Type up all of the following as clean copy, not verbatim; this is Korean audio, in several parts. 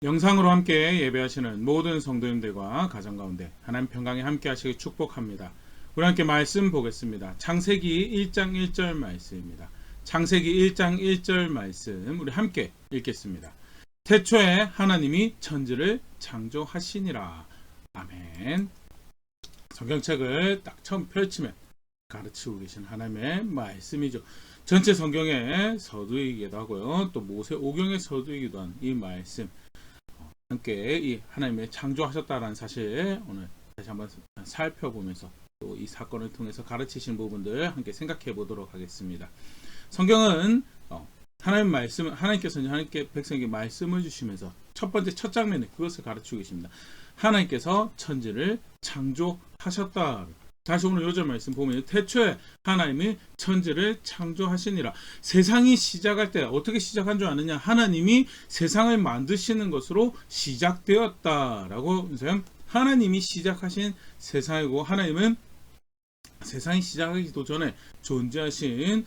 영상으로 함께 예배하시는 모든 성도님들과 가정 가운데 하나님 평강에 함께 하시길 축복합니다. 우리 함께 말씀 보겠습니다. 창세기 1장 1절 말씀입니다. 창세기 1장 1절 말씀 우리 함께 읽겠습니다. 태초에 하나님이 천지를 창조하시니라. 아멘. 성경책을 딱 처음 펼치면 가르치고 계신 하나님의 말씀이죠. 전체 성경의 서두이기도 하고요. 또 모세오경의 서두이기도 한 이 말씀 함께 이 하나님의 창조하셨다라는 사실 오늘 다시 한번 살펴보면서 또 이 사건을 통해서 가르치신 부분들 함께 생각해 보도록 하겠습니다. 성경은 하나님 말씀, 하나님께서 하나님께 백성에게 말씀을 주시면서 첫 번째 첫 장면에 그것을 가르치고 계십니다. 하나님께서 천지를 창조하셨다. 다시 오늘 요절 말씀 보면 태초에 하나님이 천지를 창조하시니라. 세상이 시작할 때 어떻게 시작한 줄 아느냐? 하나님이 세상을 만드시는 것으로 시작되었다라고 하면서 하나님이 시작하신 세상이고 하나님은 세상이 시작하기도 전에 존재하신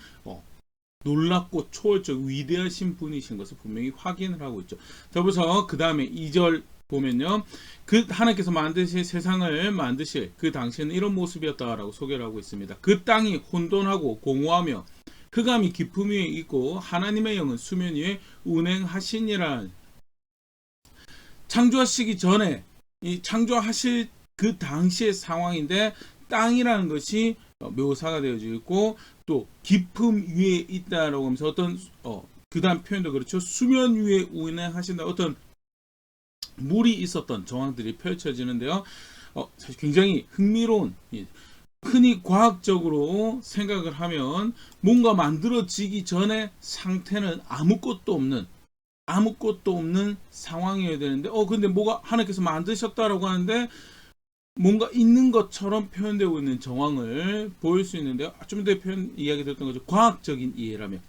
놀랍고 초월적 위대하신 분이신 것을 분명히 확인을 하고 있죠. 더불어서 그 다음에 2절 보면요, 그 하나님께서 만드실 세상을 만드실 그 당시에는 이런 모습이었다라고 소개를 하고 있습니다. 그 땅이 혼돈하고 공허하며 흑암이 깊음 위에 있고 하나님의 영은 수면 위에 운행하시니라. 창조하시기 전에 이 창조하실 그 당시의 상황인데 땅이라는 것이 묘사가 되어져 있고 또 깊음 위에 있다라고 하면서 어떤 그 다음 표현도 그렇죠. 수면 위에 운행하신다. 어떤 물이 있었던 정황들이 펼쳐지는데요. 사실 굉장히 흥미로운, 흔히 과학적으로 생각을 하면 뭔가 만들어지기 전에 상태는 아무것도 없는 상황이어야 되는데 근데 뭐가 하나님께서 만드셨다라고 하는데 뭔가 있는 것처럼 표현되고 있는 정황을 보일 수 있는데요. 좀 더 이야기 드렸던 거죠. 과학적인 이해라면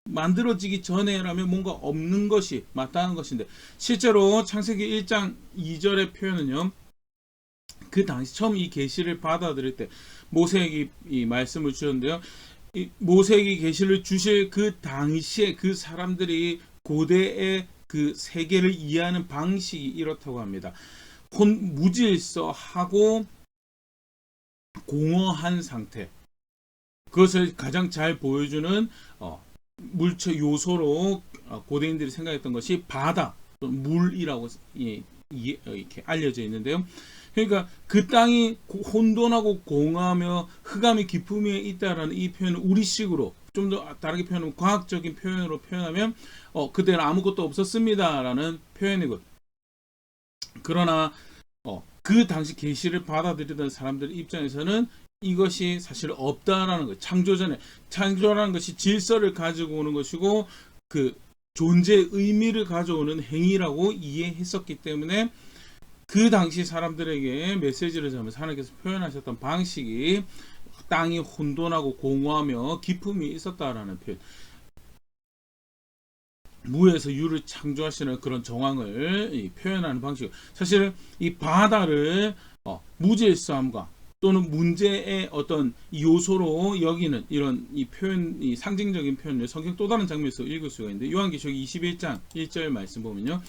만들어지기 전에라면 뭔가 없는 것이 마땅한 것인데 실제로 창세기 1장 2절의 표현은요, 그 당시 처음 이 계시를 받아들일 때 모세에게 이 말씀을 주셨는데요, 이 모세에게 계시를 주실 그 당시에 그 사람들이 고대의 그 세계를 이해하는 방식이 이렇다고 합니다. 무질서하고 공허한 상태, 그것을 가장 잘 보여주는 물체 요소로 고대인들이 생각했던 것이 바다, 물이라고 이렇게 알려져 있는데요. 그러니까 그 땅이 혼돈하고 공허하며 흑암이 깊음 위에 있다라는 이 표현을 우리식으로 좀 더 다르게 표현하면 과학적인 표현으로 표현하면 그때는 아무것도 없었습니다라는 표현이고, 그러나 그 당시 계시를 받아들이던 사람들 입장에서는 이것이 사실 없다라는 것, 창조라는 것이 질서를 가지고 오는 것이고 그 존재의 의미를 가져오는 행위라고 이해했었기 때문에 그 당시 사람들에게 메시지를 전하면서 하나님께서 표현하셨던 방식이 땅이 혼돈하고 공허하며 깊음이 있었다라는 표현, 무에서 유를 창조하시는 그런 정황을 표현하는 방식. 사실 이 바다를 무질서함과 또는 문제의 어떤 요소로 여기는 이런 이 표현, 이 상징적인 표현을 성경 또 다른 장면에서 읽을 수가 있는데, 요한계시록 21장 1절 말씀 보면요,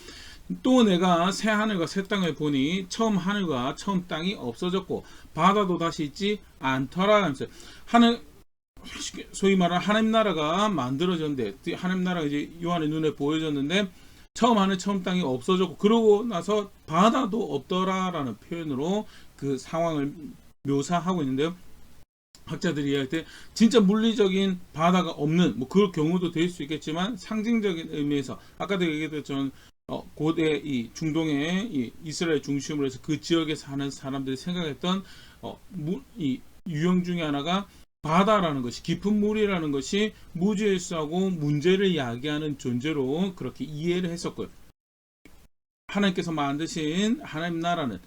또 내가 새 하늘과 새 땅을 보니 처음 하늘과 처음 땅이 없어졌고 바다도 다시 있지 않더라 하면서 하늘, 소위 말하는 하나님 나라가 만들어졌는데, 하나님 나라가 이제 요한의 눈에 보여졌는데 처음 하늘 처음 땅이 없어졌고 그러고 나서 바다도 없더라라는 표현으로 그 상황을 묘사하고 있는데요. 학자들이 이야기할 때 진짜 물리적인 바다가 없는 그 경우도 될 수 있겠지만 상징적인 의미에서 아까도 얘기했던 고대 이 중동의 이 이스라엘 중심으로 해서 그 지역에 사는 사람들이 생각했던 이 유형 중에 하나가 바다라는 것이, 깊은 물이라는 것이 무질서하고 문제를 야기하는 존재로 그렇게 이해를 했었고요. 하나님께서 만드신 하나님 나라는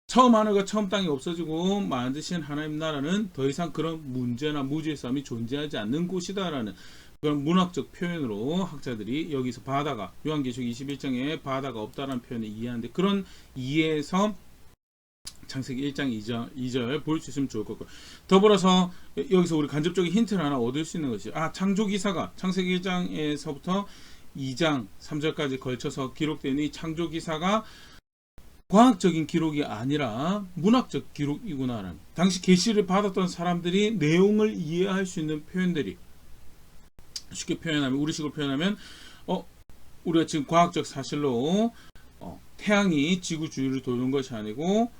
처음 하늘과 처음 땅이 없어지고 만드신 하나님 나라는 더 이상 그런 문제나 무질서함이 존재하지 않는 곳이다라는 그런 문학적 표현으로 학자들이 여기서 바다가, 요한계시록 21장에 바다가 없다라는 표현을 이해하는데, 그런 이해에서 창세기 1장 2절 볼 수 있으면 좋을 것 같고, 더불어서 여기서 우리 간접적인 힌트를 하나 얻을 수 있는 것이 창조기사가 창세기 1장에서부터 2장 3절까지 걸쳐서 기록된 이 창조 기사가 과학적인 기록이 아니라 문학적 기록이구나라는, 당시 계시를 받았던 사람들이 내용을 이해할 수 있는 표현들이, 쉽게 표현하면, 우리식으로 표현하면 우리가 지금 과학적 사실로 태양이 지구 주위를 도는 것이 아니고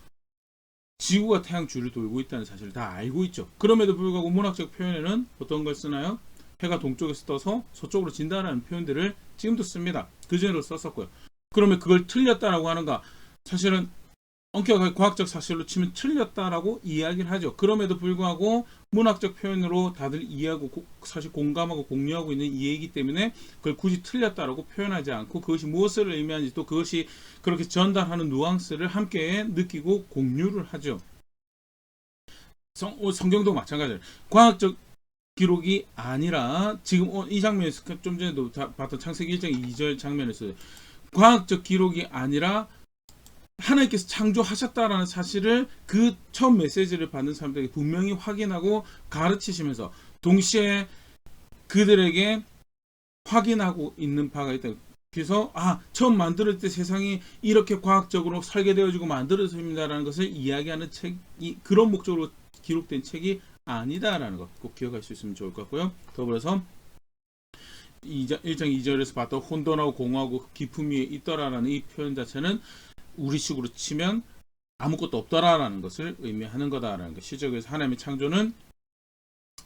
지구가 태양 주위를 돌고 있다는 사실을 다 알고 있죠. 그럼에도 불구하고 문학적 표현에는 어떤 걸 쓰나요? 해가 동쪽에서 떠서 서쪽으로 진다라는 표현들을 지금도 씁니다. 그전에도 썼었고요. 그러면 그걸 틀렸다라고 하는가? 사실은 엄격하게 과학적 사실로 치면 틀렸다라고 이야기를 하죠. 그럼에도 불구하고 문학적 표현으로 다들 이해하고 사실 공감하고 공유하고 있는 이해이기 때문에 그걸 굳이 틀렸다라고 표현하지 않고 그것이 무엇을 의미하는지, 또 그것이 그렇게 전달하는 뉘앙스를 함께 느끼고 공유를 하죠. 성경도 마찬가지예요. 과학적 기록이 아니라 지금 이 장면에서 좀 전에도 봤던 창세기 1장 2절 장면에서 과학적 기록이 아니라 하나님께서 창조하셨다라는 사실을 그 처음 메시지를 받는 사람들에게 분명히 확인하고 가르치시면서 동시에 그들에게 확인하고 있는 바가 있다. 그래서 처음 만들었을 때 세상이 이렇게 과학적으로 설계되어지고 만들어집니다라는 것을 이야기하는 책이 그런 목적으로 기록된 책이 아니다라는 것 꼭 기억할 수 있으면 좋을 것 같고요. 더불어서 1장 2절에서 봤던 혼돈하고 공허하고 기품 위에 있더라라는 이 표현 자체는 우리식으로 치면 아무것도 없더라라는 것을 의미하는 거다라는 것. 시적에서 하나님의 창조는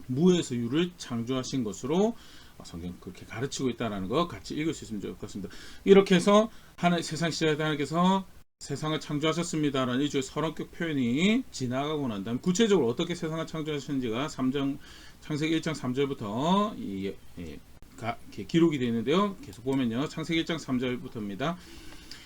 무에서 유를 창조하신 것으로 성경 그렇게 가르치고 있다라는 거 같이 읽을 수 있으면 좋을 것 같습니다. 이렇게 해서 세상 시작에 하나님께서 세상을 창조하셨습니다라는 일종의 서론격 표현이 지나가고 난 다음 구체적으로 어떻게 세상을 창조하셨는지가 창세기 1장 3절부터 기록이 되어 있는데요. 계속 보면요. 창세기 1장 3절부터입니다.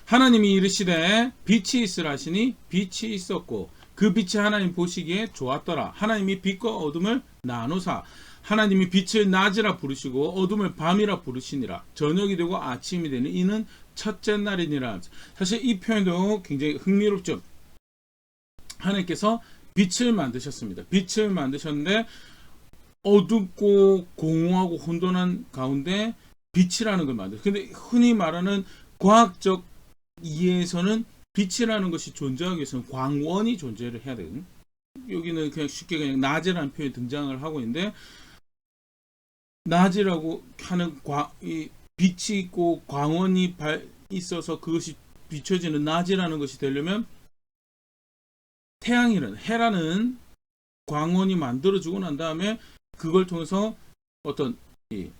하나님이 이르시되 빛이 있으라 하시니 빛이 있었고 그 빛이 하나님 보시기에 좋았더라. 하나님이 빛과 어둠을 나누사 하나님이 빛을 낮이라 부르시고 어둠을 밤이라 부르시니라. 저녁이 되고 아침이 되는 이는 첫째 날이니라. 사실 이 표현도 굉장히 흥미롭죠. 하나님께서 빛을 만드셨습니다. 빛을 만드셨는데 어둡고 공허하고 혼돈한 가운데 빛이라는 걸 만들어요. 근데 흔히 말하는 과학적 이해에서는 빛이라는 것이 존재하기 위해서는 광원이 존재를 해야 되거든요. 여기는 그냥 쉽게 그냥 낮이라는 표현이 등장을 하고 있는데, 낮이라고 하는 이 빛이 있고 광원이 있어서 그것이 비춰지는 낮이라는 것이 되려면 태양이라는 해라는 광원이 만들어지고 난 다음에 그걸 통해서 어떤 이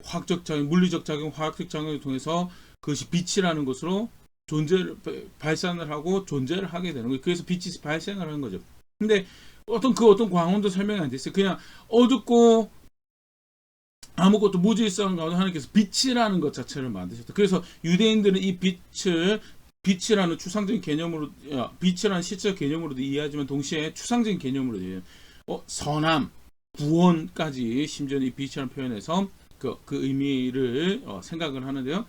화학적 작용, 물리적 작용, 화학적 작용을 통해서 그것이 빛이라는 것으로 존재를 발산을 하고 존재를 하게 되는 거예요. 그래서 빛이 발생을 하는 거죠. 근데 어떤 광원도 설명이 안 됐어요. 그냥 어둡고 아무것도 무질서한 가운데 하나님께서 빛이라는 것 자체를 만드셨다. 그래서 유대인들은 이 빛이라는 추상적인 개념으로, 빛이라는 시적 개념으로도 이해하지만 동시에 추상적인 개념으로도 이해해요. 선함, 구원까지 심지어 이 빛이라는 표현에서 그 의미를 생각을 하는데요.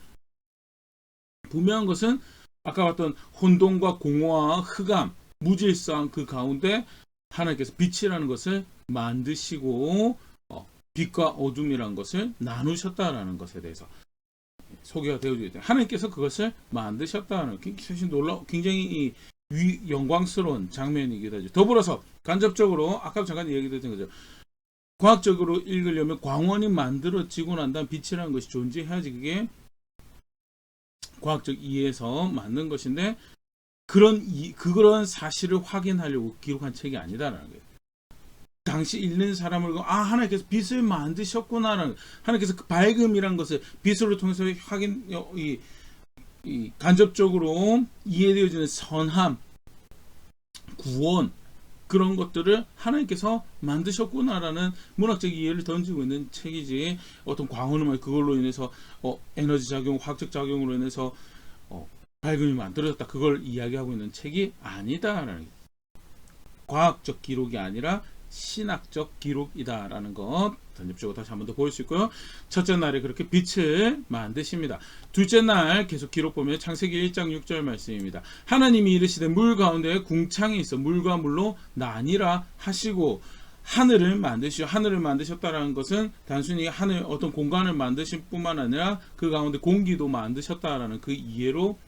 분명한 것은 아까 봤던 혼돈과 공허와 흑암, 무질서한 그 가운데 하나님께서 빛이라는 것을 만드시고 빛과 어둠이라는 것을 나누셨다라는 것에 대해서 소개가 되어지게 돼요. 하나님께서 그것을 만드셨다는 사실 굉장히 영광스러운 장면이기도 하죠. 더불어서 간접적으로 아까 잠깐 얘기했던 거죠. 과학적으로 읽으려면 광원이 만들어지고 난 다음 빛이라는 것이 존재해야지 그게 과학적 이해에서 맞는 것인데 그런 사실을 확인하려고 기록한 책이 아니다라는 거예요. 당시 읽는 사람을 하나님께서 빛을 만드셨구나라는, 하나님께서 그 밝음이라는 것을 빛으로 통해서 간접적으로 이해되어지는 선함, 구원, 그런 것들을 하나님께서 만드셨구나라는 문학적 이해를 던지고 있는 책이지, 어떤 광원음을 그걸로 인해서 에너지 작용, 화학적 작용으로 인해서 밝음이 만들어졌다, 그걸 이야기하고 있는 책이 아니다라는, 과학적 기록이 아니라 신학적 기록이다라는 것 간접적으로 다시 한 번 더 보일 수 있고요. 첫째 날에 그렇게 빛을 만드십니다. 둘째 날 계속 기록 보면 창세기 1장 6절 말씀입니다. 하나님이 이르시되 물 가운데 궁창이 있어 물과 물로 나뉘라 하시고 하늘을 만드시죠. 하늘을 만드셨다라는 것은 단순히 하늘 어떤 공간을 만드신 뿐만 아니라 그 가운데 공기도 만드셨다라는 그 이해로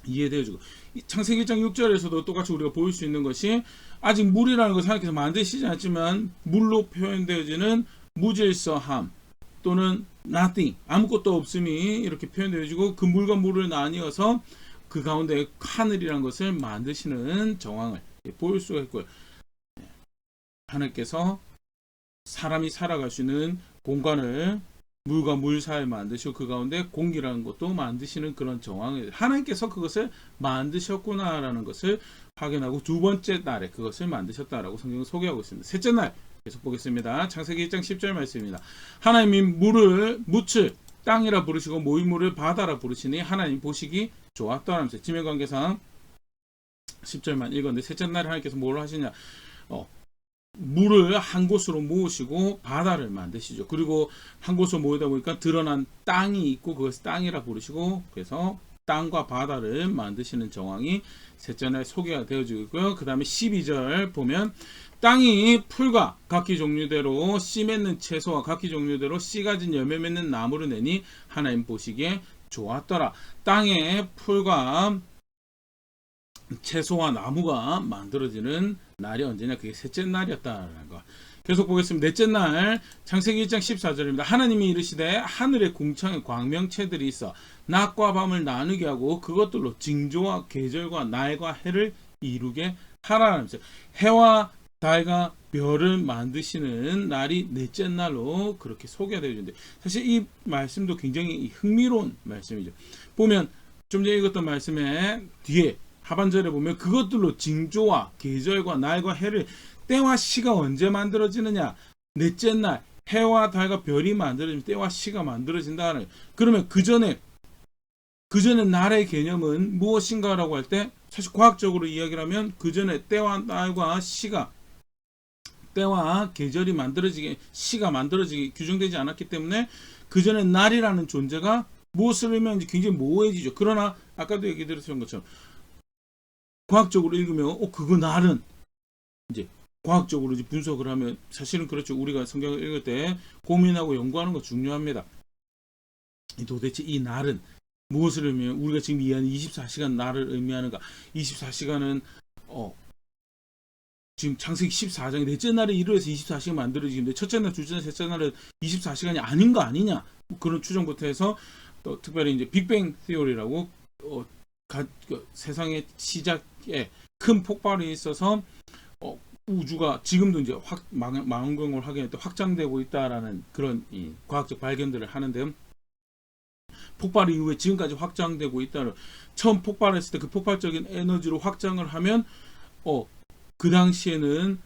이해되어지고, 창세기 1장 6절에서도 똑같이 우리가 볼 수 있는 것이 아직 물이라는 것을 하나님께서 만드시지 않지만 물로 표현되어지는 무질서함 또는 nothing, 아무것도 없음이 이렇게 표현되어지고 그 물과 물을 나뉘어서 그 가운데 하늘이라는 것을 만드시는 정황을 볼 수가 있고요. 하나님께서 사람이 살아갈 수 있는 공간을 물과 물 사이에 만드시고 그 가운데 공기라는 것도 만드시는 그런 정황을 하나님께서 그것을 만드셨구나라는 것을 확인하고 두 번째 날에 그것을 만드셨다라고 성경은 소개하고 있습니다. 셋째 날 계속 보겠습니다. 창세기 1장 10절 말씀입니다. 하나님이 묻을 땅이라 부르시고 모임물을 바다라 부르시니 하나님 보시기 좋았더라면서 지명관계상 10절만 읽었는데 셋째 날에 하나님께서 뭘 하시냐, 물을 한 곳으로 모으시고 바다를 만드시죠. 그리고 한 곳으로 모이다 보니까 드러난 땅이 있고 그것을 땅이라 부르시고 그래서 땅과 바다를 만드시는 정황이 셋째 날 소개가 되어지고 있고요. 그 다음에 12절 보면 땅이 풀과 각기 종류대로 씨 맺는 채소와 각기 종류대로 씨 가진 열매 맺는 나무를 내니 하나님 보시기에 좋았더라. 땅에 풀과 채소와 나무가 만들어지는 날이 언제냐, 그게 셋째 날이었다라는 거. 계속 보겠습니다. 넷째 날 창세기 1장 14절입니다. 하나님이 이르시되 하늘의 궁창에 광명체들이 있어 낮과 밤을 나누게 하고 그것들로 징조와 계절과 날과 해를 이루게 하라면서 해와 달과 별을 만드시는 날이 넷째 날로 그렇게 소개가 되어 있는데, 사실 이 말씀도 굉장히 흥미로운 말씀이죠. 보면 좀 전에 읽었던 말씀의 뒤에 하반절에 보면 그것들로 징조와 계절과 날과 해를, 때와 시가 언제 만들어지느냐, 넷째 날 해와 달과 별이 만들어지면 때와 시가 만들어진다는. 그러면 그 전에 날의 개념은 무엇인가라고 할 때 사실 과학적으로 이야기를 하면 그 전에 때와 날과 시가, 때와 계절이 만들어지게, 시가 만들어지게 규정되지 않았기 때문에 그 전에 날이라는 존재가 무엇을 의미하는지 굉장히 모호해지죠. 그러나 아까도 얘기 드렸던 것처럼 과학적으로 읽으면 그거 날은 이제 과학적으로 이제 분석을 하면 사실은 그렇죠. 우리가 성경을 읽을 때 고민하고 연구하는 거 중요합니다. 도대체 이 날은 무엇을 의미하면, 우리가 지금 이해하는 24시간 날을 의미하는가. 24시간은 지금 창세기 14장에 넷째 날에 이르러서 24시간 만들어지는데 첫째 날, 둘째 날, 셋째 날은 24시간이 아닌 거 아니냐, 그런 추정부터 해서 또 특별히 이제 빅뱅 티오리라고 세상의 시작에 큰 폭발이 있어서 우주가 지금도 이제 망원경을 확인할 때 확장되고 있다라는 그런 과학적 발견들을 하는데요. 폭발 이후에 지금까지 확장되고 있다는, 처음 폭발했을 때 그 폭발적인 에너지로 확장을 하면 그 당시에는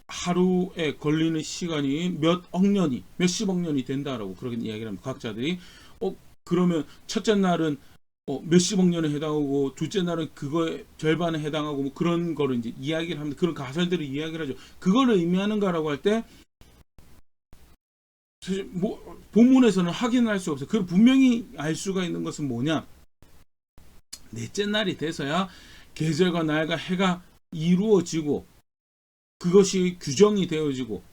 하루에 걸리는 시간이 몇십억 년이 된다라고 그렇게 이야기를 합니다. 과학자들이. 그러면 첫째 날은 몇십억 년에 해당하고 둘째 날은 그거의 절반에 해당하고 뭐 그런 거를 이제 이야기를 합니다. 그런 가설들을 이야기를 하죠. 그거를 의미하는가라고 할 때 사실 본문에서는 확인할 수 없어요. 그 분명히 알 수가 있는 것은 뭐냐, 넷째 날이 돼서야 계절과 날과 해가 이루어지고 그것이 규정이 되어지고,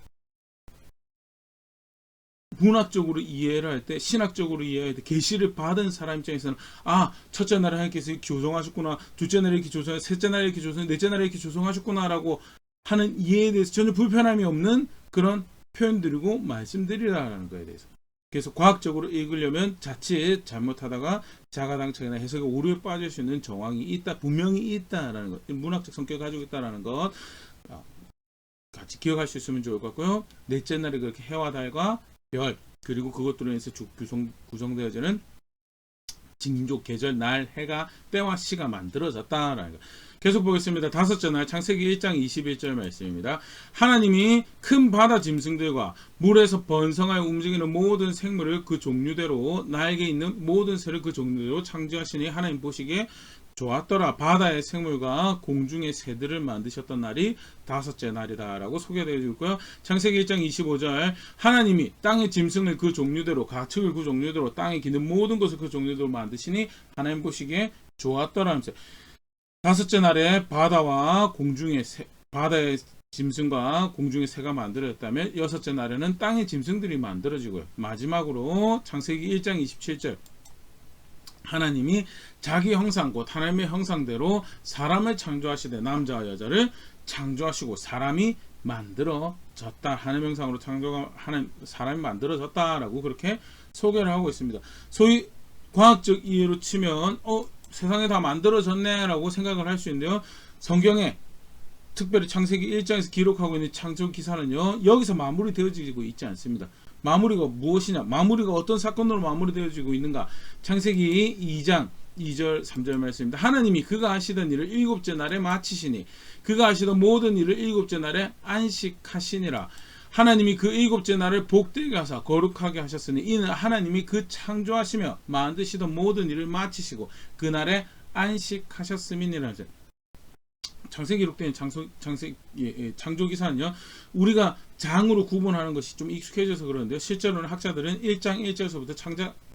문학적으로 이해를 할 때, 신학적으로 이해할 때, 계시를 받은 사람 입장에서는 첫째 날에 하나님께서 조성하셨구나, 둘째 날에 이렇게 조성해, 셋째 날에 이렇게 조성해, 넷째 날에 이렇게 조성하셨구나라고 하는 이해에 대해서 전혀 불편함이 없는 그런 표현들이고 말씀드리라는 거에 대해서. 그래서 과학적으로 읽으려면 자칫 잘못하다가 자가당착이나 해석의 오류에 빠질 수 있는 정황이 있다, 분명히 있다라는 것, 문학적 성격을 가지고 있다라는 것 같이 기억할 수 있으면 좋을 것 같고요. 넷째 날에 그렇게 해와 달과 별, 그리고 그것들로 인해서 구성되어지는 징조, 계절, 날, 해가, 때와 시가 만들어졌다라는 것. 계속 보겠습니다. 다섯째 날 창세기 1장 21절 말씀입니다. 하나님이 큰 바다 짐승들과 물에서 번성하여 움직이는 모든 생물을 그 종류대로, 날개 있는 모든 새를 그 종류대로 창조하시니 하나님 보시기에 좋았더라. 바다의 생물과 공중의 새들을 만드셨던 날이 다섯째 날이다라고 소개되어 있고요. 창세기 1장 25절 하나님이 땅의 짐승을 그 종류대로, 가축을 그 종류대로, 땅에 기는 모든 것을 그 종류대로 만드시니 하나님 보시기에 좋았더라 하면서 다섯째 날에 바다와 공중의 바다의 짐승과 공중의 새가 만들어졌다면 여섯째 날에는 땅의 짐승들이 만들어지고요. 마지막으로 창세기 1장 27절 하나님이 자기 형상 곧 하나님의 형상대로 사람을 창조하시되 남자와 여자를 창조하시고 사람이 만들어졌다. 하나님의 형상으로 창조한 사람이 만들어졌다라고 그렇게 소개를 하고 있습니다. 소위 과학적 이해로 치면 세상에 다 만들어졌네라고 생각을 할 수 있는데요. 성경에 특별히 창세기 1장에서 기록하고 있는 창조 기사는요, 여기서 마무리되어지고 있지 않습니다. 마무리가 무엇이냐? 마무리가 어떤 사건으로 마무리되어지고 있는가? 창세기 2장 2절 3절 말씀입니다. 하나님이 그가 하시던 일을 일곱째 날에 마치시니 그가 하시던 모든 일을 일곱째 날에 안식하시니라. 하나님이 그 일곱째 날을 복되게 하사 거룩하게 하셨으니 이는 하나님이 그 창조하시며 만드시던 모든 일을 마치시고 그날에 안식하셨음이니라. 창세기 기록된 창조기사는요, 우리가 장으로 구분하는 것이 좀 익숙해져서 그러는데요. 실제로는 학자들은 1장 1절서부터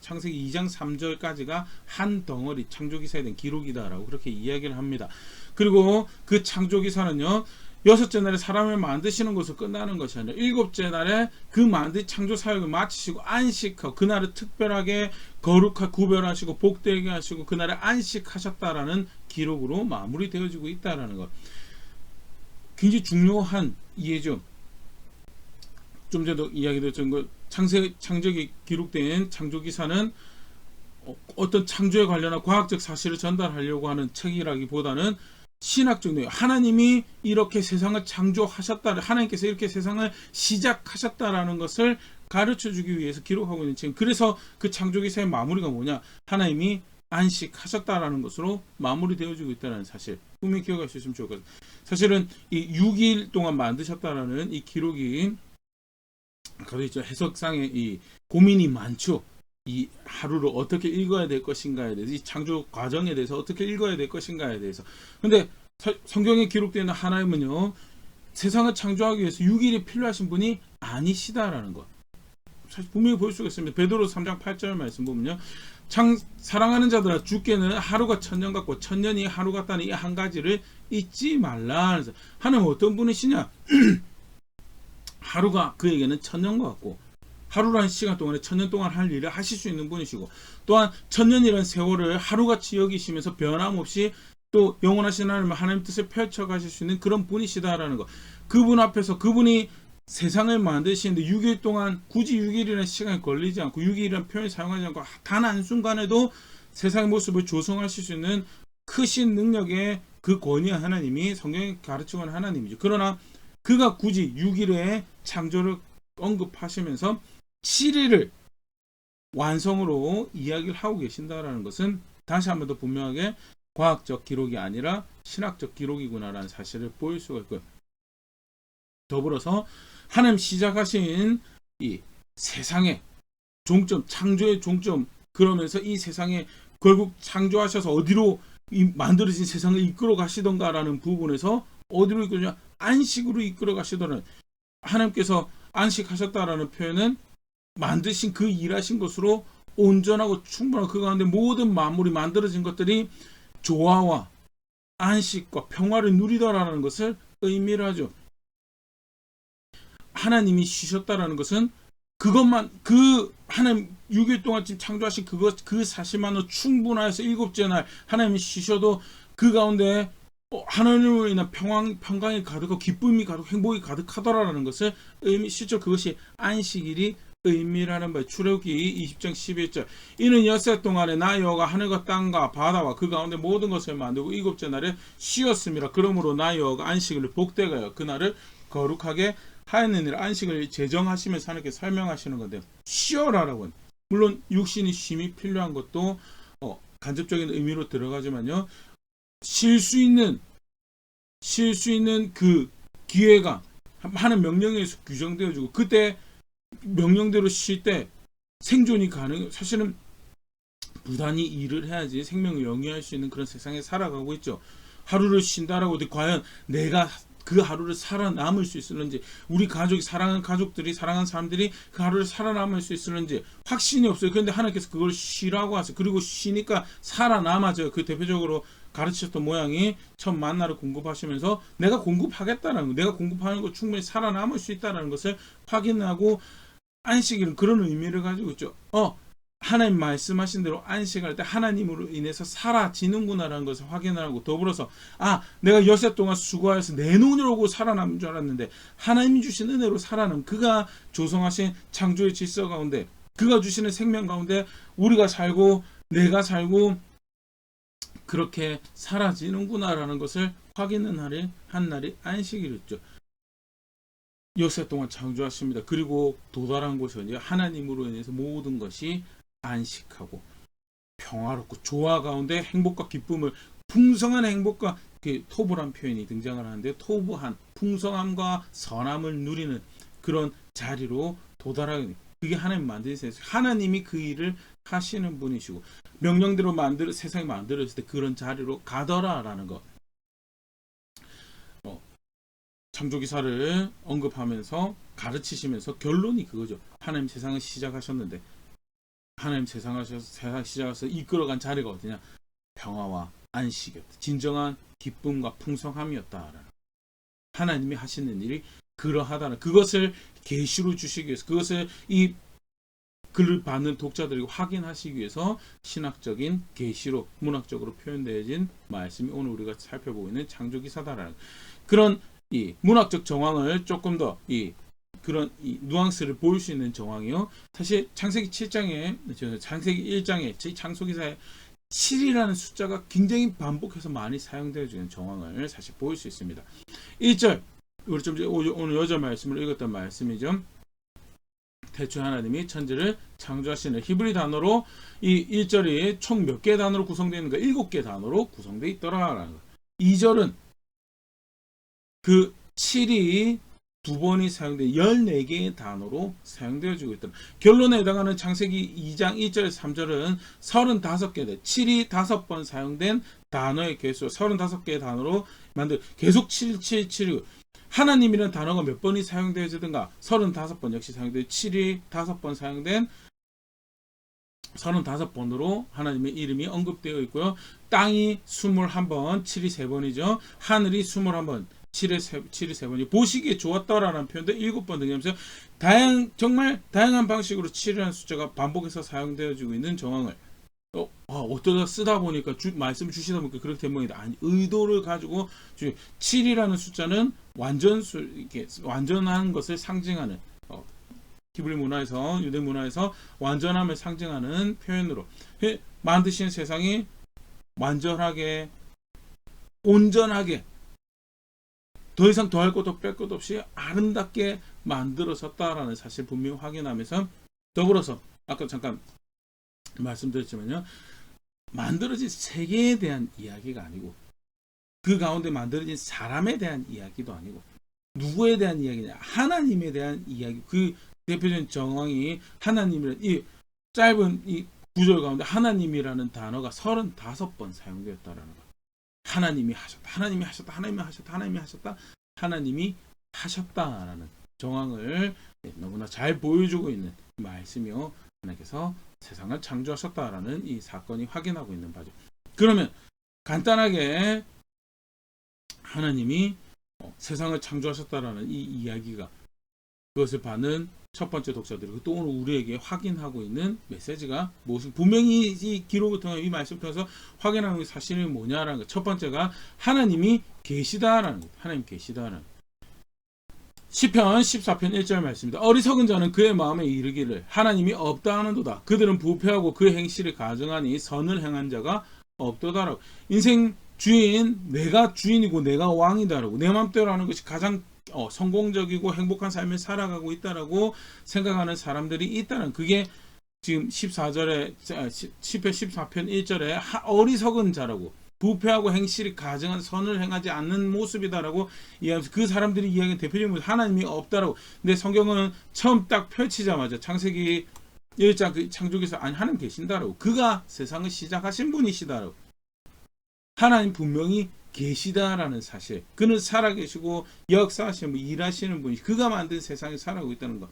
창세기 2장 3절까지가 한 덩어리 창조기사에 대한 기록이다라고 그렇게 이야기를 합니다. 그리고 그 창조기사는요, 여섯째 날에 사람을 만드시는 것으로 끝나는 것이 아니라 일곱째 날에 그 창조 사역을 마치시고 안식하고 그날을 특별하게 거룩하게 구별하시고 복되게 하시고 그날에 안식하셨다라는 기록으로 마무리되어지고 있다라는 것. 굉장히 중요한 이해죠. 좀 전에도 이야기 드렸던 것, 창조기 기록된 창조기사는 어떤 창조에 관련한 과학적 사실을 전달하려고 하는 책이라기보다는 신학적 내용, 하나님이 이렇게 세상을 창조하셨다, 하나님께서 이렇게 세상을 시작하셨다라는 것을 가르쳐주기 위해서 기록하고 있는 책. 그래서 그 창조기사의 마무리가 뭐냐? 하나님이 안식하셨다라는 것으로 마무리되어지고 있다는 사실, 분명히 기억할 수 있으면 좋을 것 같아요. 사실은 이 6일 동안 만드셨다라는 이 기록이 해석상의 이 고민이 많죠. 이 하루를 어떻게 읽어야 될 것인가에 대해서, 이 창조 과정에 대해서 어떻게 읽어야 될 것인가에 대해서. 근데 성경에 기록되는 하나님은요, 세상을 창조하기 위해서 6일이 필요하신 분이 아니시다라는 것. 사실 분명히 볼 수가 있습니다. 베드로서 3장 8절 말씀 보면요, 사랑하는 자들아, 주께는 하루가 천년 같고 천년이 하루 같다는 이 한 가지를 잊지 말라. 하나님은 어떤 분이시냐? 하루가 그에게는 천년과 같고, 하루라는 시간 동안에 천년 동안 할 일을 하실 수 있는 분이시고, 또한 천년이라는 세월을 하루같이 여기시면서 변함없이 또 영원하신 하나님 뜻을 펼쳐가실 수 있는 그런 분이시다라는 것. 그분 앞에서 그분이 세상을 만드시는데 6일 동안 굳이 6일이라는 시간이 걸리지 않고 6일이라는 표현을 사용하지 않고 단 한순간에도 세상의 모습을 조성하실 수 있는 크신 능력의 그 권위한 하나님이 성경에 가르치고 있는 하나님이죠. 그러나 그가 굳이 6일의 창조를 언급하시면서 7일을 완성으로 이야기를 하고 계신다라는 것은 다시 한 번 더 분명하게 과학적 기록이 아니라 신학적 기록이구나라는 사실을 보일 수가 있고요. 더불어서 하나님 시작하신 이 세상의 종점, 창조의 종점, 그러면서 이 세상에 결국 창조하셔서 어디로 이 만들어진 세상을 이끌어 가시던가라는 부분에서 어디로 이끌어냐? 안식으로 이끌어 가시더라는, 하나님께서 안식하셨다라는 표현은 만드신 그 일하신 것으로 온전하고 충분하고 그 가운데 모든 만물이 만들어진 것들이 조화와 안식과 평화를 누리더라는 것을 의미를 하죠. 하나님이 쉬셨다라는 것은 그것만, 그 하나님 6일 동안 지금 창조하신 그 사실만으로 충분하여서 일곱째 날 하나님이 쉬셔도 그 가운데 하나님으로 인한 평강이 가득하고 기쁨이 가득, 행복이 가득하더라라는 것을 실제 그것이 안식일이 의미를 하는 바에, 출애굽기 20장 11절 이는 엿새 동안에 나 여호와가 하늘과 땅과 바다와 그 가운데 모든 것을 만들고 일곱째 날에 쉬었습니다. 그러므로 나 여호와가 안식일을 복되게 하여 그날을 거룩하게 하였느니라. 안식을 제정하시면서 하나님께 설명하시는 건데요, 쉬어라라고. 물론 육신이 쉼이 필요한 것도 간접적인 의미로 들어가지만요, 쉴 수 있는 그 기회가 하는 명령에 의해서 규정되어지고, 그때 명령대로 쉴 때 생존이 가능. 사실은 부단히 일을 해야지 생명을 영위할 수 있는 그런 세상에 살아가고 있죠. 하루를 쉰다라고 과연 내가 그 하루를 살아남을 수 있을는지, 우리 가족이 사랑하는 가족들이 사랑하는 사람들이 그 하루를 살아남을 수 있을는지 확신이 없어요. 그런데 하나님께서 그걸 쉬라고 하세요. 그리고 쉬니까 살아남아져요. 그 대표적으로 가르치셨던 모양이 첫 만나를 공급하시면서 내가 공급하겠다는 거, 내가 공급하는 거 충분히 살아남을 수 있다는 것을 확인하고 안식일은 그런 의미를 가지고 있죠. 하나님 말씀하신 대로 안식할 때 하나님으로 인해서 사라지는구나라는 것을 확인하고, 더불어서 내가 여세 동안 수고하여서 내 눈으로 살아남은 줄 알았는데 하나님이 주신 은혜로 살아남, 그가 조성하신 창조의 질서 가운데, 그가 주시는 생명 가운데 우리가 살고 내가 살고 그렇게 사라지는구나라는 것을 확인하는 한 날이 안식일이었죠. 여세 동안 창조하십니다. 그리고 도달한 곳은 하나님으로 인해서 모든 것이 안식하고 평화롭고 조화 가운데 행복과 기쁨을, 풍성한 행복과, 토부란 표현이 등장을 하는데, 토부한 풍성함과 선함을 누리는 그런 자리로 도달하는, 그게 하나님 만드신, 하나님이 그 일을 하시는 분이시고, 명령대로 세상이 만들어졌을 때 그런 자리로 가더라라는 것. 창조기사를 언급하면서 가르치시면서 결론이 그거죠. 하나님 세상을 시작하셨는데, 하나님 세상을 시작해서 이끌어간 자리가 어디냐? 평화와 안식이었다. 진정한 기쁨과 풍성함이었다. 하나님이 하시는 일이 그러하다는, 그것을 계시로 주시기 위해서, 그것을 이 글을 받는 독자들이 확인하시기 위해서 신학적인 계시로, 문학적으로 표현되어진 말씀이 오늘 우리가 살펴보고 있는 창조기사다라는 그런 이 문학적 정황을 조금 더 그런 누앙스를 보일 수 있는 정황이요. 사실 창세기 7장에, 창세기 1장에 창조기사에 7이라는 숫자가 굉장히 반복해서 많이 사용되어지는 정황을 사실 보일 수 있습니다. 1절, 우리 좀 오늘 여자 말씀을 읽었던 말씀이죠. 태초에 하나님이 천지를 창조하시는, 히브리 단어로 이 1절이 총 몇 개의 단어로 구성되어 있는가? 7개의 단어로 구성되어 있더라라는 거. 2절은 그 7이 두 번이 사용된 14개의 단어로 사용되어지고 있다. 결론에 해당하는 창세기 2장 1절에서 3절은 35개, 7이 5번 사용된 단어의 개수, 35개의 단어로 계속 7, 7, 7. 하나님이라는 단어가 몇 번이 사용되어지든가 35번 역시 사용되어, 7이 5번 사용된 35번으로 하나님의 이름이 언급되어 있고요. 땅이 21번, 7이 3번이죠. 하늘이 21번, 7의 3번이, 보시기에 좋았다라는 표현도 7번 등장하면서 정말 다양한 방식으로 7이라는 숫자가 반복해서 사용되어지고 있는 정황을 어떠다 쓰다 보니까 말씀 주시다 보니까 그렇게 된 모양이다. 아니, 의도를 가지고 7이라는 숫자는 완전한 것을 상징하는, 히브리 문화에서, 유대 문화에서 완전함을 상징하는 표현으로 만드신 세상이 완전하게, 온전하게, 더 이상 더할 것도 뺄 것도 없이 아름답게 만들어졌다라는 사실 분명히 확인하면서, 더불어서 아까 잠깐 말씀드렸지만요, 만들어진 세계에 대한 이야기가 아니고 그 가운데 만들어진 사람에 대한 이야기도 아니고 누구에 대한 이야기냐? 하나님에 대한 이야기. 그 대표적인 정황이 하나님이라는 이 짧은 이 구절 가운데 하나님이라는 단어가 35번 사용되었다라는 것. 하나님이 하셨다, 하나님이 하셨다, 하나님이 하셨다, 하나님이 하셨다, 하나님이 하셨다라는 정황을 너무나 잘 보여주고 있는 말씀이요. 하나님께서 세상을 창조하셨다라는 이 사건이 확인하고 있는 바죠. 그러면 간단하게 하나님이 세상을 창조하셨다라는 이 이야기가, 그것을 받는 첫 번째 독자들이 또 오늘 우리에게 확인하고 있는 메시지가 무엇이, 분명히 이 기록을 통해, 이 말씀을 통해서 확인하는 사실이 뭐냐라는 것. 첫 번째가 하나님이 계시다라는 것. 하나님 계시다라는 것. 시편 14편 1절 말씀입니다. 어리석은 자는 그의 마음에 이르기를 하나님이 없다 하는도다. 그들은 부패하고 그의 행실을 가증하니 선을 행한 자가 없도다라고. 인생 주인, 내가 주인이고 내가 왕이다라고, 내 마음대로 하는 것이 가장 성공적이고 행복한 삶을 살아가고 있다라고 생각하는 사람들이 있다는, 그게 지금 14절에, 시편 14편 1절에 어리석은 자라고, 부패하고 행실이 가증한 선을 행하지 않는 모습이다라고 이해하면서, 그 사람들이 이야기한 대표적인 모습, 하나님이 없다라고. 근데 성경은 처음 딱 펼치자마자 창세기 1장 그 창조기에서 아니, 하나님 계신다라고, 그가 세상을 시작하신 분이시다라고, 하나님 분명히 계시다라는 사실. 그는 살아계시고 역사하시는 분, 일하시는 분이 그가 만든 세상에 살아가고 있다는 것.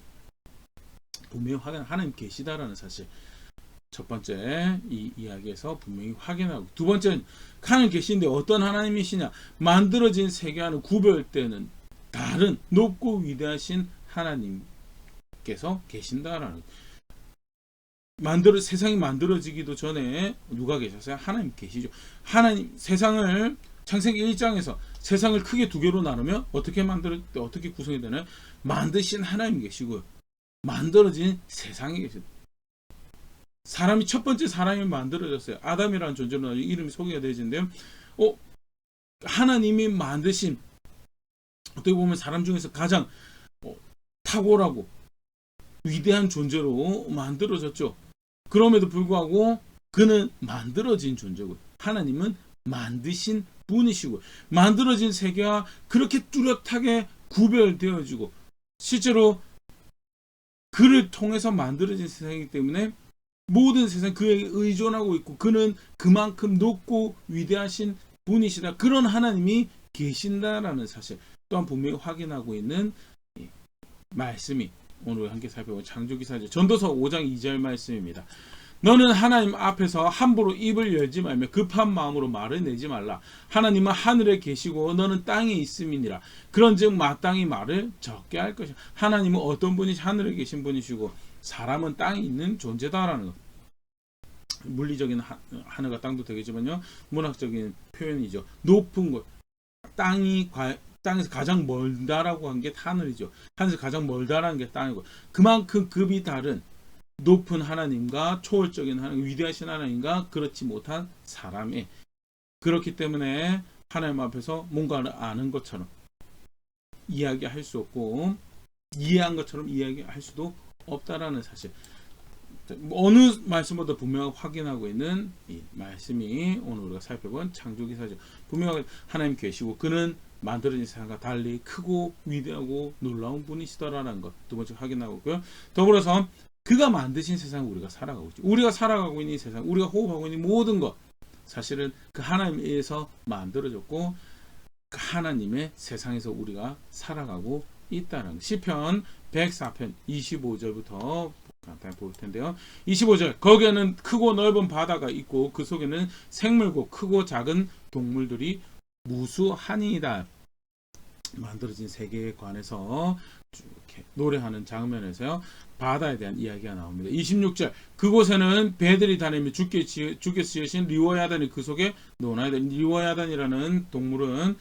분명히 하나님 계시다라는 사실. 첫 번째 이 이야기에서 분명히 확인하고, 두 번째는 하나님 계신데 어떤 하나님이시냐? 만들어진 세계와는 구별되는 다른 높고 위대하신 하나님께서 계신다라는 세상이 만들어지기도 전에 누가 계셨어요? 하나님 계시죠. 하나님 세상을 창세기 1장에서 세상을 크게 두 개로 나누면 어떻게 구성이 되나요? 만드신 하나님 계시고요. 만들어진 세상이 계시죠. 사람이 첫 번째 사람이 만들어졌어요. 아담이라는 존재로 이름이 소개가 되어지는데요. 하나님이 만드신, 어떻게 보면 사람 중에서 가장 탁월하고 위대한 존재로 만들어졌죠. 그럼에도 불구하고 그는 만들어진 존재고, 하나님은 만드신 분이시고, 만들어진 세계와 그렇게 뚜렷하게 구별되어지고, 실제로 그를 통해서 만들어진 세상이기 때문에 모든 세상 그에게 의존하고 있고, 그는 그만큼 높고 위대하신 분이시다. 그런 하나님이 계신다라는 사실 또한 분명히 확인하고 있는 말씀이 오늘 함께 살펴본 창조기사죠. 전도서 5장 2절 말씀입니다. 너는 하나님 앞에서 함부로 입을 열지 말며 급한 마음으로 말을 내지 말라. 하나님은 하늘에 계시고 너는 땅에 있음이니라. 그런즉 마땅히 말을 적게 할 것이야. 하나님은 어떤 분이 하늘에 계신 분이시고 사람은 땅에 있는 존재다라는 것. 물리적인 하늘과 땅도 되겠지만요, 문학적인 표현이죠. 높은 곳, 땅에서 가장 멀다라고 한 게 하늘이죠. 하늘에서 가장 멀다라는 게 땅이고, 그만큼 급이 다른 높은 하나님과 초월적인 하나님, 위대하신 하나님과 그렇지 못한 사람의, 그렇기 때문에 하나님 앞에서 뭔가를 아는 것처럼 이야기할 수 없고 이해한 것처럼 이야기할 수도 없다라는 사실. 어느 말씀보다 분명하게 확인하고 있는 이 말씀이 오늘 우리가 살펴본 창조기사죠. 분명하게 하나님 계시고 그는 만들어진 세상과 달리 크고 위대하고 놀라운 분이시더라라는 것 두 번째 확인하고 있고요. 더불어서 그가 만드신 세상을 우리가 살아가고 있죠. 우리가 살아가고 있는 이 세상, 우리가 호흡하고 있는 모든 것, 사실은 그 하나님에 의해서 만들어졌고 그 하나님의 세상에서 우리가 살아가고 있다는 것. 시편 104편 25절부터 간단히 볼 텐데요. 25절, 거기에는 크고 넓은 바다가 있고 그 속에는 생물고 크고 작은 동물들이 무수하니이다. 만들어진 세계에 관해서 이렇게 노래하는 장면에서요, 바다에 대한 이야기가 나옵니다. 26절, 그곳에는 배들이 다니며 주께서 지으신 리워야단이 그 속에 논하여. 리워야단이라는 동물은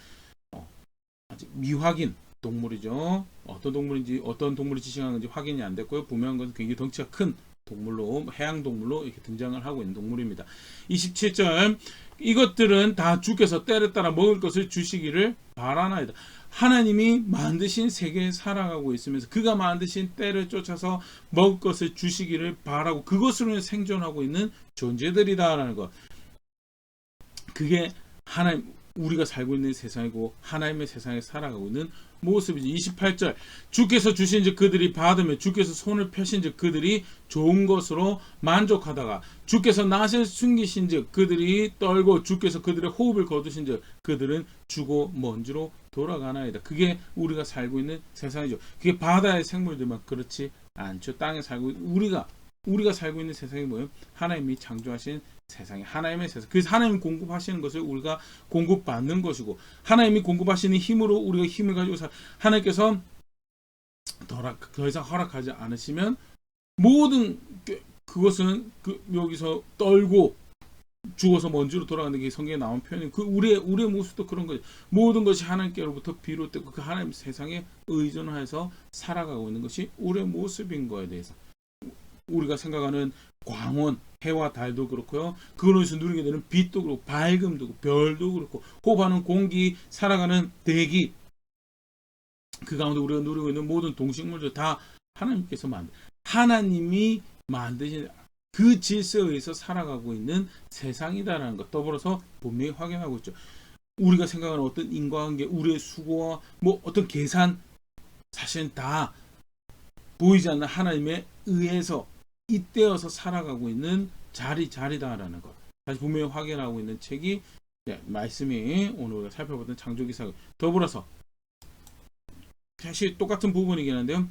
아직 미확인 동물이죠. 어떤 동물인지, 어떤 동물이 지칭하는지 확인이 안 됐고요. 분명한 것은 굉장히 덩치가 큰 동물로, 해양 동물로 이렇게 등장을 하고 있는 동물입니다. 27절, 이것들은 다 주께서 때를 따라 먹을 것을 주시기를 바라나이다. 하나님이 만드신 세계에 살아가고 있으면서 그가 만드신 때를 쫓아서 먹을 것을 주시기를 바라고 그것으로 생존하고 있는 존재들이다라는 것. 그게 하나님, 우리가 살고 있는 세상이고 하나님의 세상에 살아가고 있는 모습이지. 28절, 주께서 주신즉 그들이 받으며 주께서 손을 펴신즉 그들이 좋은 것으로 만족하다가 주께서 낯을 숨기신즉 그들이 떨고 주께서 그들의 호흡을 거두신즉 그들은 주고 먼지로 돌아가나이다. 그게 우리가 살고 있는 세상이죠. 그게 바다의 생물들만 그렇지 않죠. 땅에 살고 우리가 살고 있는 세상이 뭐예요? 하나님이 창조하신 세상이 하나님의 세상. 그래서 하나님이 공급하시는 것을 우리가 공급받는 것이고, 하나님이 공급하시는 힘으로 우리가 힘을 가지고 하나님께서 더 이상 허락하지 않으시면 모든 그것은 여기서 떨고 죽어서 먼지로 돌아가는 게 성경에 나온 표현이, 그 우리의 모습도 그런 거죠. 모든 것이 하나님께로부터 비롯되고 그 하나님 세상에 의존해서 살아가고 있는 것이 우리의 모습인 거에 대해서 우리가 생각하는 광원, 해와 달도 그렇고요. 그걸로 인해서 누리게 되는 빛도 그렇고 밝음도 그렇고 별도 그렇고 호흡하는 공기, 살아가는 대기, 그 가운데 우리가 누리고 있는 모든 동식물들 다 하나님께서 하나님이 만드신 그 질서에 의해서 살아가고 있는 세상이다라는 것 더불어서 분명히 확인하고 있죠. 우리가 생각하는 어떤 인과관계, 우리의 수고와 어떤 계산, 사실은 다 보이지 않는 하나님에 의해서 잇대어서 살아가고 있는 자리다라는 것. 다시 분명히 확인하고 있는 책이 말씀이 오늘 우리가 살펴보던 창조기사 더불어서 사실 똑같은 부분이긴 한데요.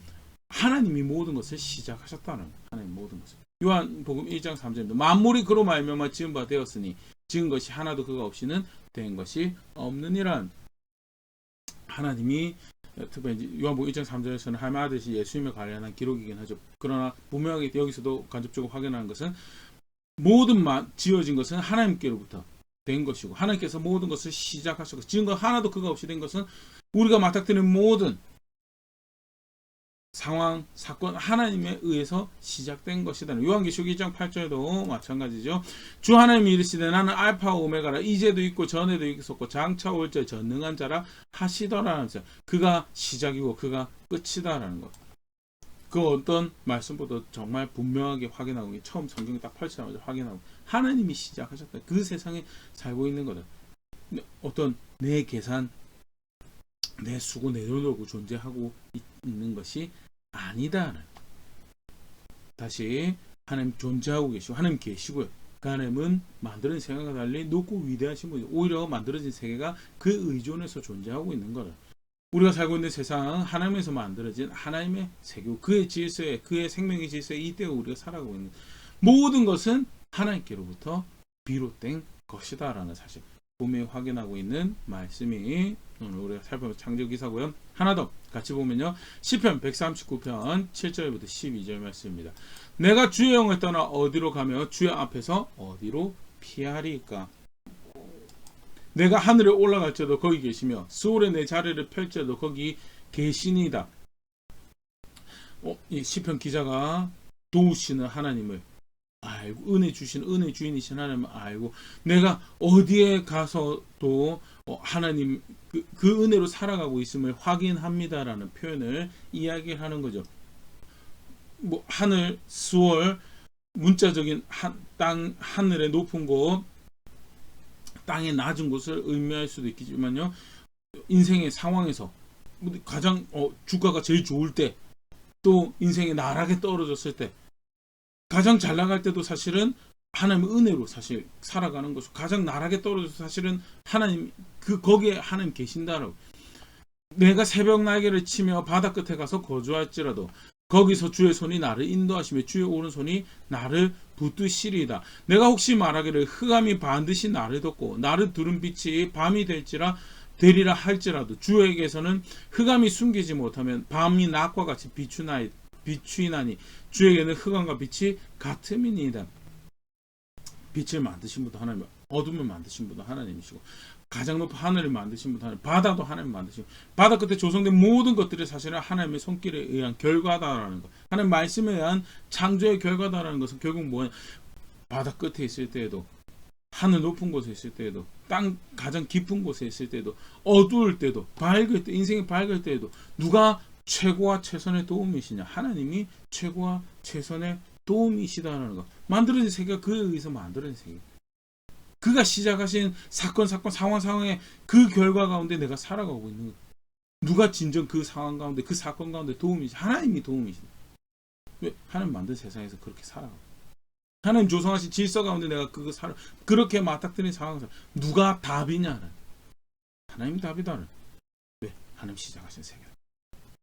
하나님이 모든 것을 시작하셨다는 거예요. 하나님 모든 것을. 요한복음 1장 3절입니다. 만물이 그로 말미암아 지은 바 되었으니 지은 것이 하나도 그가 없이는 된 것이 없느니라. 하나님이 특별히 요한복음 1장 3절에서는 하마듯이 예수님에 관련한 기록이긴 하죠. 그러나 분명하게 여기서도 간접적으로 확인하는 것은 모든 지어진 것은 하나님께로부터 된 것이고 하나님께서 모든 것을 시작하셨고 지은 것 하나도 그가 없이 된 것은 우리가 맞닥뜨리는 모든 상황, 사건 하나님에 의해서 시작된 것이다. 요한계시록 1장 8절도 마찬가지죠. 주 하나님이 이르시되 나는 알파와 오메가라 이제도 있고 전에도 있었고 장차 올 자 전능한 자라 하시더라는 자. 그가 시작이고 그가 끝이다라는 것. 그 어떤 말씀보다 정말 분명하게 확인하고 처음 성경에 딱 펼치자마자 확인하고 하나님이 시작하셨다. 그 세상에 살고 있는 거다. 어떤 내 계산 내 수고 내려놓고 존재하고 있는 것이 아니다. 다시 하나님 존재하고 계시고 하나님 계시고요. 그 하나님은 만드는 세계가 달리 높고 위대하신 분이 오히려 만들어진 세계가 그 의존에서 존재하고 있는 거라. 우리가 살고 있는 세상은 하나님에서 만들어진 하나님의 세계고 그의 질서에 그의 생명의 질서에 이때 우리가 살아가고 있는 모든 것은 하나님께로부터 비롯된 것이다라는 사실 분명히 확인하고 있는 말씀이 오늘 우리가 살펴본 창조기사고요. 하나 더 같이 보면요. 시편 139편 7절부터 12절 말씀입니다. 내가 주의 영을 떠나 어디로 가며 주의 앞에서 어디로 피하리까? 내가 하늘에 올라갈지라도 거기 계시며 수월에 내 자리를 펼지라도 거기 계시니이다. 이 시편 기자가 도우시는 하나님을 알고 은혜 주신 은혜 주인이신 하나님을 알고 내가 어디에 가서도 하나님 그 은혜로 살아가고 있음을 확인합니다라는 표현을 이야기하는 거죠. 뭐 하늘, 수월, 문자적인 땅 하늘의 높은 곳, 땅의 낮은 곳을 의미할 수도 있겠지만요. 인생의 상황에서 가장 주가가 제일 좋을 때, 또 인생이 나락에 떨어졌을 때, 가장 잘 나갈 때도 사실은 하나님의 은혜로 사실 살아가는 것이고 가장 나락에 떨어져서 사실은 하나님 거기에 하나님 계신다라고. 내가 새벽 날개를 치며 바다 끝에 가서 거주할지라도 거기서 주의 손이 나를 인도하시며 주의 오른손이 나를 붙드시리이다. 내가 혹시 말하기를 흑암이 반드시 나를 덮고 나를 두른 빛이 밤이 되리라 할지라도 주에게서는 흑암이 숨기지 못하면 밤이 낮과 같이 비추이나니 주에게는 흑암과 빛이 같음이니이다. 빛을 만드신 분도 하나님, 어둠을 만드신 분도 하나님이시고 가장 높은 하늘을 만드신 분도 하나님, 바다도 하나님 만드시고 바다 끝에 조성된 모든 것들이 사실은 하나님의 손길에 의한 결과다라는 것. 하나님 말씀에 의한 창조의 결과다라는 것은 결국 뭐냐? 바다 끝에 있을 때에도 하늘 높은 곳에 있을 때에도 땅 가장 깊은 곳에 있을 때에도 어두울 때도 밝을 때 인생이 밝을 때에도 누가 최고와 최선의 도움이시냐? 하나님이 최고와 최선의 도움이시다라는 것. 만들어진 세계가 그에 의해서 만들어진 세계. 그가 시작하신 사건 상황의 그 결과 가운데 내가 살아가고 있는 것. 누가 진정 그 상황 가운데 그 사건 가운데 도움이시? 하나님이 도움이시다. 왜? 하나님 만든 세상에서 그렇게 살아가고 하나님 조성하신 질서 가운데 내가 그렇게 맞닥뜨린 상황에서 누가 답이냐? 하나님이 답이다. 왜? 하나님 시작하신 세계.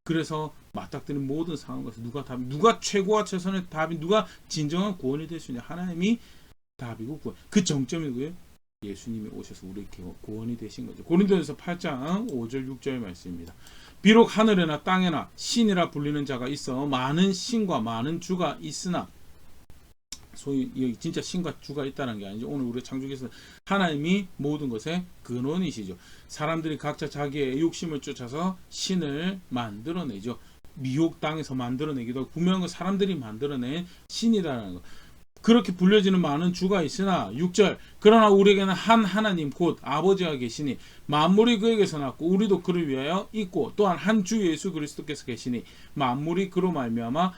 그래서 맞닥뜨린 모든 상황에서 누가 최고와 최선의 답이 누가 진정한 구원이 될 수 있냐? 하나님이 답이고 구원. 그 정점이고요. 예수님이 오셔서 우리에게 구원이 되신 거죠. 고린도전서 8장 5절 6절 말씀입니다. 비록 하늘에나 땅에나 신이라 불리는 자가 있어 많은 신과 많은 주가 있으나 소위 여기 진짜 신과 주가 있다는 게 아니죠. 오늘 우리 창조기에서 하나님이 모든 것의 근원이시죠. 사람들이 각자 자기의 욕심을 쫓아서 신을 만들어내죠. 미혹 땅에서 만들어내기도 하고 분명한 건 사람들이 만들어낸 신이라는 것. 그렇게 불려지는 많은 주가 있으나 6절 그러나 우리에게는 한 하나님 곧 아버지가 계시니 만물이 그에게서 났고 우리도 그를 위하여 있고 또한 한 주 예수 그리스도께서 계시니 만물이 그로 말미암아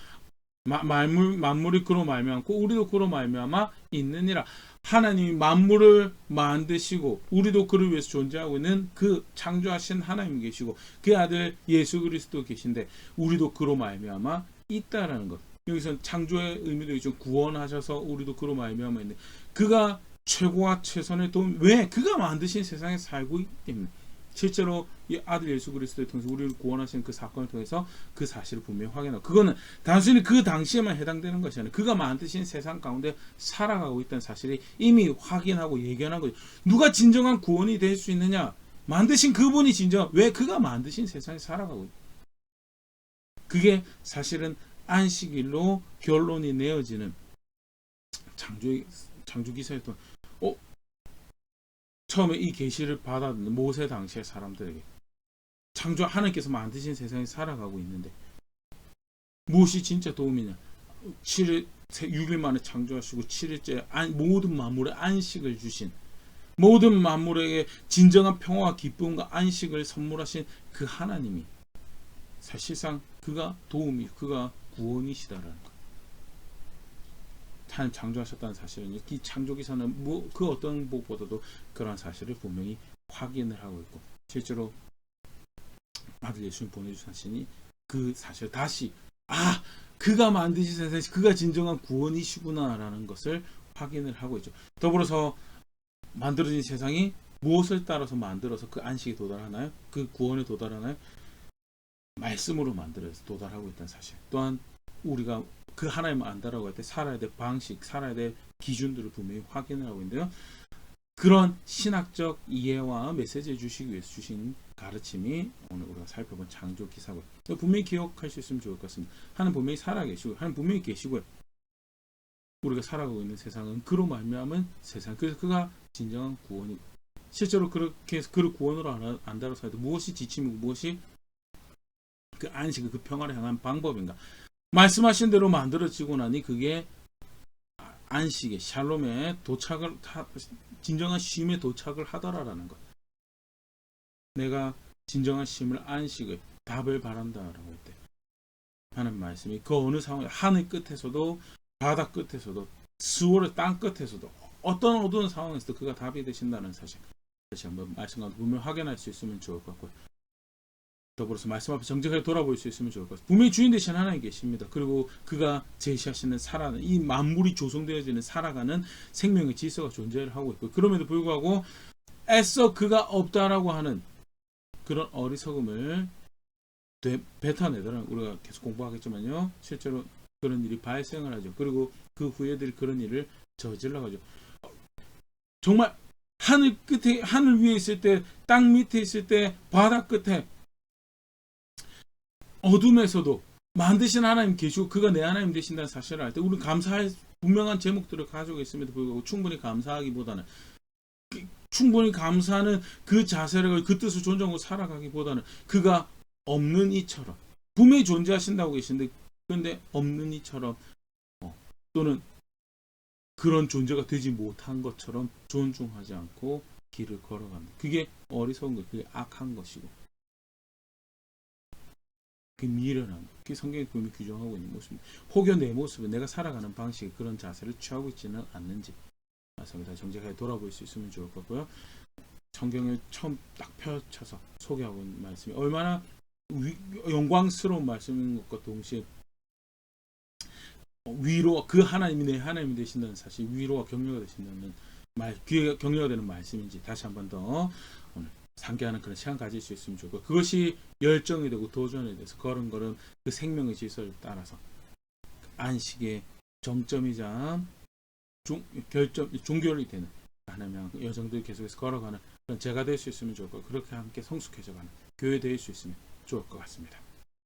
만물이 그로 말미암고 우리도 그로 말미암아 있느니라. 하나님이 만물을 만드시고 우리도 그를 위해서 존재하고 있는 그 창조하신 하나님이 계시고 그 아들 예수 그리스도 계신데 우리도 그로 말미암아 있다라는 것. 여기서는 창조의 의미도 있죠. 구원하셔서 우리도 그로 말미암아 있는데 그가 최고와 최선의 도움. 왜? 그가 만드신 세상에 살고 있기 때문에. 실제로 이 아들 예수 그리스도를 통해서 우리를 구원하신 그 사건을 통해서 그 사실을 분명히 확인하고, 그거는 단순히 그 당시에만 해당되는 것이 아니라 그가 만드신 세상 가운데 살아가고 있다는 사실이 이미 확인하고 예견한 거죠. 누가 진정한 구원이 될 수 있느냐? 만드신 그분이 진정한, 왜? 그가 만드신 세상에 살아가고 있다. 그게 사실은 안식일로 결론이 내어지는 창조기사에 또 처음에 이 계시를 받았는 모세 당시의 사람들에게 창조 하나님께서 만드신 세상에 살아가고 있는데 무엇이 진짜 도움이냐? 7일 6일 만에 창조하시고 7일째 모든 만물에 안식을 주신, 모든 만물에게 진정한 평화와 기쁨과 안식을 선물하신 그 하나님이 사실상 그가 도움이, 그가 구원이시다라는 것. 하나님 창조하셨다는 사실은 이 창조기사는 그 어떤 무엇보다도 그러한 사실을 분명히 확인을 하고 있고, 실제로 아들 예수님 보내주신 그 사실을 다시 그가 만드신 세상이 그가 진정한 구원이시구나라는 것을 확인을 하고 있죠. 더불어서 만들어진 세상이 무엇을 따라서 만들어서 그 안식에 도달하나요? 그 구원에 도달하나요? 말씀으로 만들어서 도달하고 있다는 사실. 또한 우리가 그 하나님을 안다라고 할 때 살아야 될 방식, 살아야 될 기준들을 분명히 확인을 하고 있는데요. 그런 신학적 이해와 메시지를 주시기 위해서 주신 가르침이 오늘 우리가 살펴본 창조 기사고요. 분명히 기억할 수 있으면 좋을 것 같습니다. 하나님 분명히 살아계시고, 하나님 분명히 계시고요. 우리가 살아가고 있는 세상은 그로 말미암은 세상. 그래서 그가 진정한 구원이고, 실제로 그렇게 해서 그를 구원으로 안다라고 할 때 무엇이 지침이고 무엇이 그 안식, 그 평화를 향한 방법인가? 말씀하신 대로 만들어지고 나니 그게 안식의 샬롬에 도착을, 진정한 쉼에 도착을 하더라라는 것. 내가 진정한 쉼을, 안식을, 답을 바란다라고 할 때 하는 말씀이 그 어느 상황, 하늘 끝에서도 바다 끝에서도 수월의 땅 끝에서도 어떤 어두운 상황에서도 그가 답이 되신다는 사실, 다시 한번 말씀과 분명히 확인할 수 있으면 좋을 것 같고요. 더불어서 말씀 앞에 정직하게 돌아볼 수 있으면 좋을 것 같습니다. 분명히 주인 되신 하나님 계십니다. 그리고 그가 제시하시는 살아가는, 이 만물이 조성되어지는 살아가는 생명의 질서가 존재를 하고 있고, 그럼에도 불구하고 애써 그가 없다라고 하는 그런 어리석음을 뱉어내더라. 우리가 계속 공부하겠지만요, 실제로 그런 일이 발생을 하죠. 그리고 그 후예들이 그런 일을 저질러 가죠. 정말 하늘 끝에, 하늘 위에 있을 때, 땅 밑에 있을 때, 바다 끝에 어둠에서도 만드신 하나님 계시고 그가 내 하나님 되신다는 사실을 알 때 우리는 감사할 분명한 제목들을 가지고 있음에도 불구하고 충분히 감사하기보다는, 충분히 감사하는 그 자세를, 그 뜻을 존중하고 살아가기보다는 그가 없는 이처럼, 분명히 존재하신다고 계신데 그런데 없는 이처럼, 또는 그런 존재가 되지 못한 것처럼 존중하지 않고 길을 걸어간다. 그게 어리석은 것, 그게 악한 것이고, 그 미련함, 그 성경이 분명히 규정하고 있는 모습입니다. 혹여 내 모습은, 내가 살아가는 방식이 그런 자세를 취하고 있지는 않는지 말씀을 정직하게 돌아볼 수 있으면 좋을 것 같고요. 성경을 처음 딱 펼쳐서 소개하고 있는 말씀이 얼마나 영광스러운 말씀인 것과 동시에 위로와, 그 하나님이 내 하나님이 되신다는 사실, 위로와 격려가 되신다는 귀에 격려가 되는 말씀인지 다시 한 번 더 오늘 상기하는 그런 시간 가질 수 있으면 좋고, 그것이 열정이 되고 도전이 돼서 걸음걸음 그 생명의 질서를 따라서 안식의 정점이자 종결이 되는 하나님의 여정들 계속해서 걸어가는 그런 제가 될 수 있으면 좋을 것, 그렇게 함께 성숙해져가는 교회 될 수 있으면 좋을 것 같습니다.